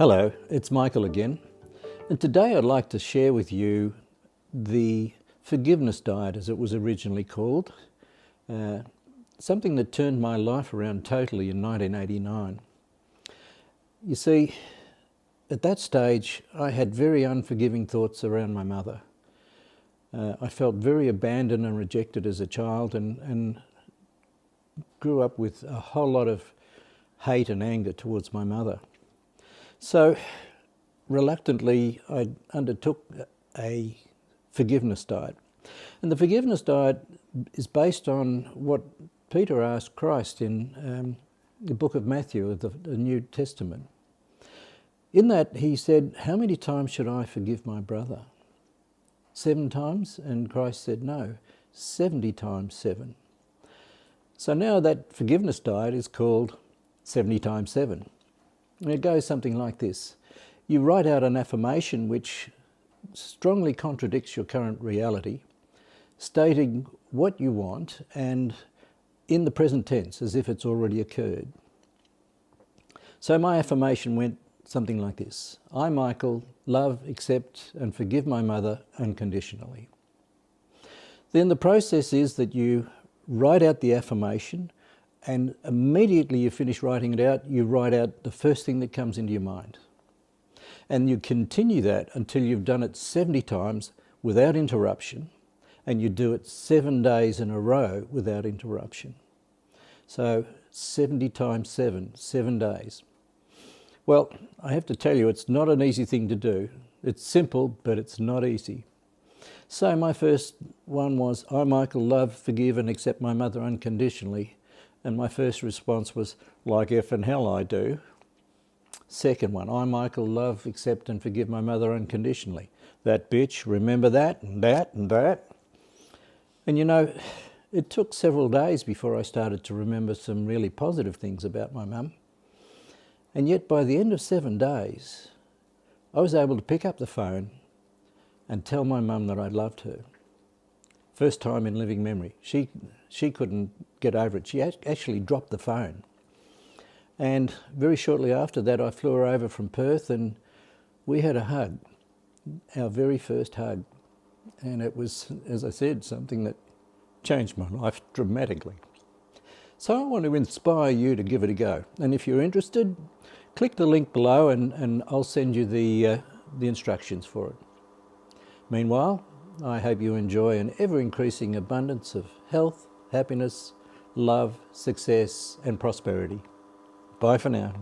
Hello, it's Michael again, and today I'd like to share with you the forgiveness diet, as it was originally called, something that turned my life around totally in 1989. You see, at that stage I had very unforgiving thoughts around my mother. I felt very abandoned and rejected as a child and grew up with a whole lot of hate and anger towards my mother. So, reluctantly, I undertook a forgiveness diet. And the forgiveness diet is based on what Peter asked Christ in the book of Matthew, of the New Testament. In that, he said, "How many times should I forgive my brother? 7 times?" And Christ said, "No, 70 times 7. So now that forgiveness diet is called 70 times 7. And it goes something like this. You write out an affirmation which strongly contradicts your current reality, stating what you want and in the present tense, as if it's already occurred. So my affirmation went something like this. I, Michael, love, accept and forgive my mother unconditionally. Then the process is that you write out the affirmation, and immediately you finish writing it out, you write out the first thing that comes into your mind. And you continue that until you've done it 70 times without interruption, and you do it 7 days in a row without interruption. So 70 times 7, 7 days. Well, I have to tell you, it's not an easy thing to do. It's simple, but it's not easy. So my first one was, I, Michael, love, forgive and accept my mother unconditionally. And my first response was, like F and hell I do. Second one, I, Michael, love, accept and forgive my mother unconditionally. That bitch, remember that and that and that. And you know, it took several days before I started to remember some really positive things about my mum. And yet by the end of 7 days, I was able to pick up the phone and tell my mum that I loved her. First time in living memory. She couldn't get over it. She actually dropped the phone. And very shortly after that, I flew her over from Perth and we had a hug, our very first hug. And it was, as I said, something that changed my life dramatically. So I want to inspire you to give it a go. And if you're interested, click the link below and I'll send you the instructions for it. Meanwhile, I hope you enjoy an ever-increasing abundance of health, happiness, love, success and prosperity. Bye for now.